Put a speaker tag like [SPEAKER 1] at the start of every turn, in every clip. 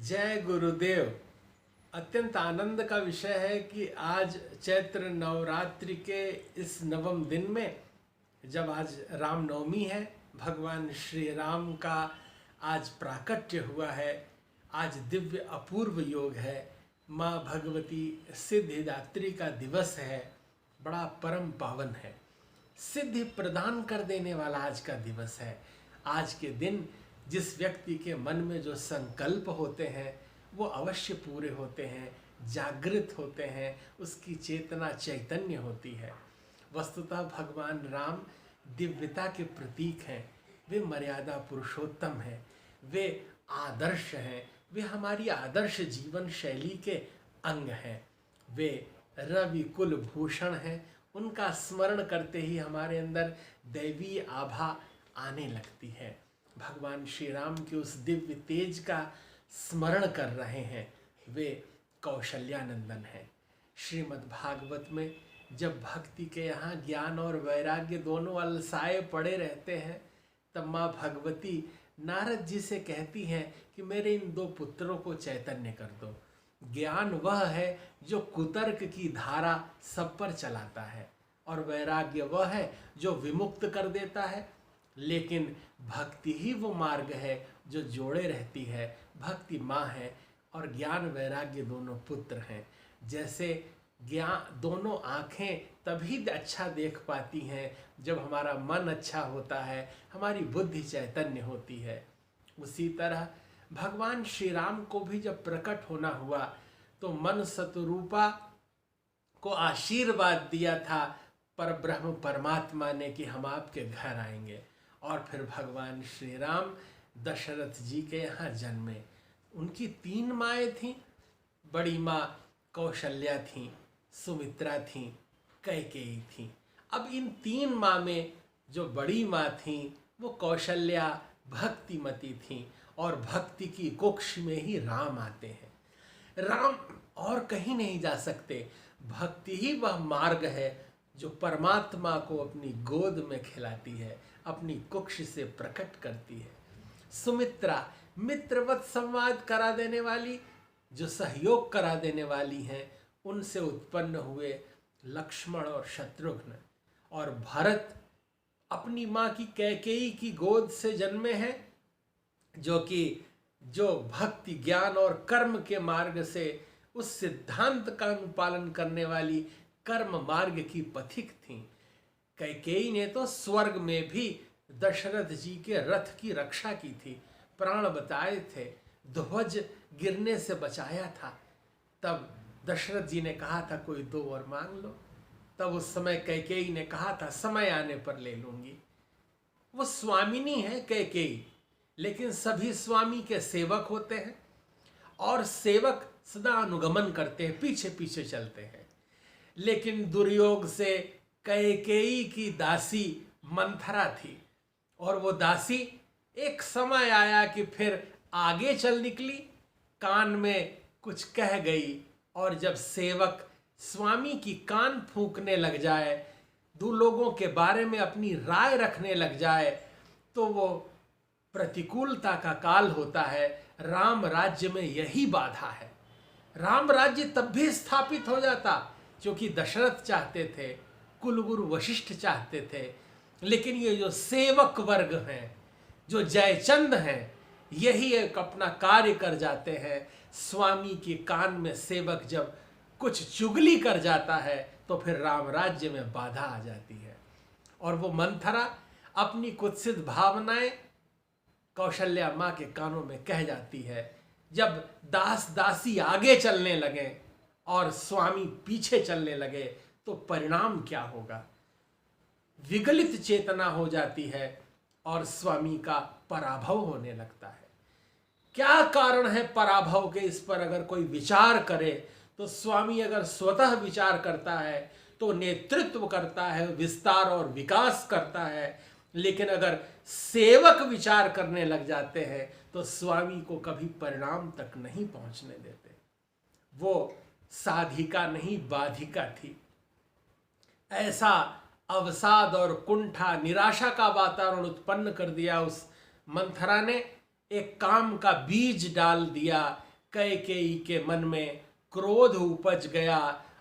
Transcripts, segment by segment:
[SPEAKER 1] जय गुरुदेव। अत्यंत आनंद का विषय है कि आज चैत्र नवरात्रि के इस नवम दिन में, जब आज रामनवमी है, भगवान श्री राम का आज प्राकट्य हुआ है। आज दिव्य अपूर्व योग है, माँ भगवती सिद्धिदात्री का दिवस है, बड़ा परम पावन है, सिद्धि प्रदान कर देने वाला आज का दिवस है। आज के दिन जिस व्यक्ति के मन में जो संकल्प होते हैं वो अवश्य पूरे होते हैं, जागृत होते हैं, उसकी चेतना चैतन्य होती है। वस्तुतः भगवान राम दिव्यता के प्रतीक हैं, वे मर्यादा पुरुषोत्तम हैं, वे आदर्श हैं, वे हमारी आदर्श जीवन शैली के अंग हैं, वे रवि कुल भूषण हैं। उनका स्मरण करते ही हमारे अंदर दैवी आभा आने लगती है। भगवान श्री राम के उस दिव्य तेज का स्मरण कर रहे हैं, वे कौशल्यानंदन हैं। श्रीमद् भागवत में जब भक्ति के यहाँ ज्ञान और वैराग्य दोनों अलसाए पड़े रहते हैं, तब माँ भगवती नारद जी से कहती हैं कि मेरे इन दो पुत्रों को चैतन्य कर दो। ज्ञान वह है जो कुतर्क की धारा सब पर चलाता है, और वैराग्य वह है जो विमुक्त कर देता है। लेकिन भक्ति ही वो मार्ग है जो जोड़े रहती है। भक्ति माँ है और ज्ञान वैराग्य दोनों पुत्र हैं। जैसे ज्ञान दोनों आँखें तभी अच्छा देख पाती हैं जब हमारा मन अच्छा होता है, हमारी बुद्धि चैतन्य होती है। उसी तरह भगवान श्री राम को भी जब प्रकट होना हुआ तो मन सतरूपा को आशीर्वाद दिया था पर ब्रह्म परमात्मा ने कि हम आपके घर आएंगे। और फिर भगवान श्री राम दशरथ जी के यहाँ जन्मे। उनकी 3 माएँ थीं। बड़ी माँ कौशल्या थीं, सुमित्रा थीं, कैकेयी थीं। अब इन 3 माँ में जो बड़ी माँ थीं वो कौशल्या भक्तिमती थीं, और भक्ति की कुक्ष में ही राम आते हैं। राम और कहीं नहीं जा सकते। भक्ति ही वह मार्ग है जो परमात्मा को अपनी गोद में खिलाती है, अपनी कुक्ष से प्रकट करती है। सुमित्रा मित्रवत संवाद करा देने वाली, जो सहयोग करा देने वाली हैं, उनसे उत्पन्न हुए लक्ष्मण और शत्रुघ्न। और भरत अपनी माँ की कैकेयी की गोद से जन्मे हैं, जो भक्ति ज्ञान और कर्म के मार्ग से उस सिद्धांत का अनुपालन करने वाली कर्म मार्ग की पथिक थीं। कैकेयी ने तो स्वर्ग में भी दशरथ जी के रथ की रक्षा की थी, प्राण बचाए थे, ध्वज गिरने से बचाया था। तब दशरथ जी ने कहा था कोई 2 वर मांग लो। तब उस समय कैकेयी ने कहा था समय आने पर ले लूंगी। वो स्वामिनी है कैकेयी, लेकिन सभी स्वामी के सेवक होते हैं, और सेवक सदा अनुगमन करते हैं, पीछे पीछे चलते हैं। लेकिन दुर्योग से कैकेयी की दासी मंथरा थी, और वो दासी एक समय आया कि फिर आगे चल निकली, कान में कुछ कह गई, और जब सेवक स्वामी की कान फूंकने लग जाए, 2 लोगों के बारे में अपनी राय रखने लग जाए, तो वो प्रतिकूलता का काल होता है। राम राज्य में यही बाधा है। राम राज्य तब भी स्थापित हो जाता क्योंकि दशरथ चाहते थे, कुलगुरु वशिष्ठ चाहते थे। लेकिन ये जो सेवक वर्ग हैं, जो जयचंद हैं, यही एक अपना कार्य कर जाते हैं। स्वामी के कान में सेवक जब कुछ चुगली कर जाता है तो फिर राम राज्य में बाधा आ जाती है। और वो मंथरा अपनी कुत्सित भावनाएं कौशल्या माँ के कानों में कह जाती है। जब दास दासी आगे चलने लगे और स्वामी पीछे चलने लगे तो परिणाम क्या होगा? विगलित चेतना हो जाती है और स्वामी का पराभव होने लगता है। क्या कारण है पराभव के? इस पर अगर कोई विचार करे तो स्वामी अगर स्वतः विचार करता है तो नेतृत्व करता है, विस्तार और विकास करता है। लेकिन अगर सेवक विचार करने लग जाते हैं तो स्वामी को कभी परिणाम तक नहीं पहुंचने देते। वो साधिका नहीं बाधिका थी। ऐसा अवसाद और कुंठा, निराशा का वातावरण उत्पन्न कर दिया उस मंथरा ने। एक काम का बीज डाल दिया कैकेयी के मन में क्रोध उपज गया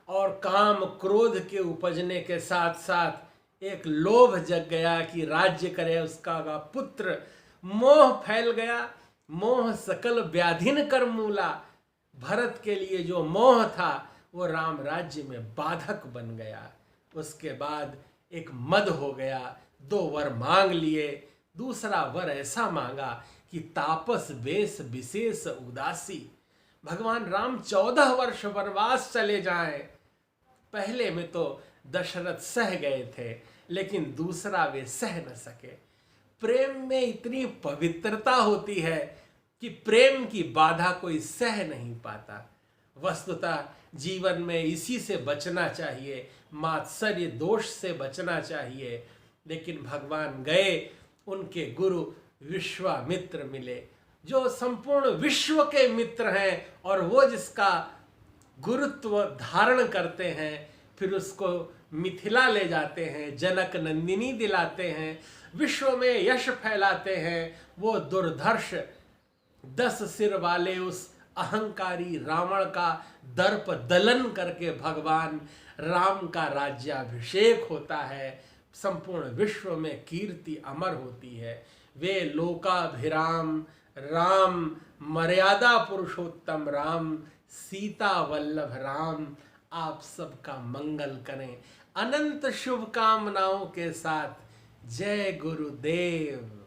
[SPEAKER 1] और काम क्रोध के उपजने के साथ साथ एक लोभ जग गया कि राज्य करे उसका पुत्र। मोह फैल गया, मोह सकल व्याधिन कर मूला। भरत के लिए जो मोह था वो राम राज्य में बाधक बन गया। उसके बाद एक मद हो गया, 2 वर मांग लिए। दूसरा वर ऐसा मांगा कि तापस वेश विशेष उदासी। भगवान राम 14 वर्ष वनवास चले जाएं। पहले में तो दशरथ सह गए थे, लेकिन दूसरा वे सह न सके। प्रेम में इतनी पवित्रता होती है कि प्रेम की बाधा कोई सह नहीं पाता। वस्तुतः जीवन में इसी से बचना चाहिए, मात्सर्य दोष से बचना चाहिए। लेकिन भगवान गए, उनके गुरु विश्वामित्र मिले, जो संपूर्ण विश्व के मित्र हैं, और वो जिसका गुरुत्व धारण करते हैं, फिर उसको मिथिला ले जाते हैं, जनक नंदिनी दिलाते हैं, विश्व में यश फैलाते हैं। वो दुर्धर्ष 10 सिर वाले उस अहंकारी रावण का दर्प दलन करके भगवान राम का राज्याभिषेक होता है। संपूर्ण विश्व में कीर्ति अमर होती है। वे लोकाभिराम राम, मर्यादा पुरुषोत्तम राम, सीता वल्लभ राम आप सबका मंगल करें। अनंत शुभकामनाओं के साथ जय गुरुदेव।